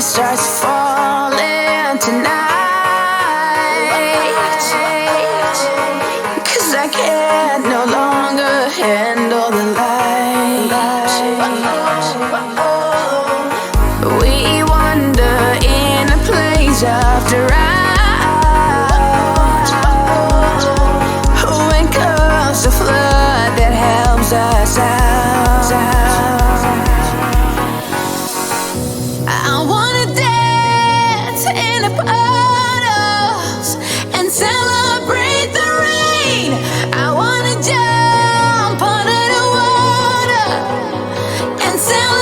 starts falling tonight, 'cause I can no longer handle the light. We wander in a place after hours. When comes the flood that helps us out, I wanna dance in the puddles and celebrate the rain. I wanna jump under the water and celebrate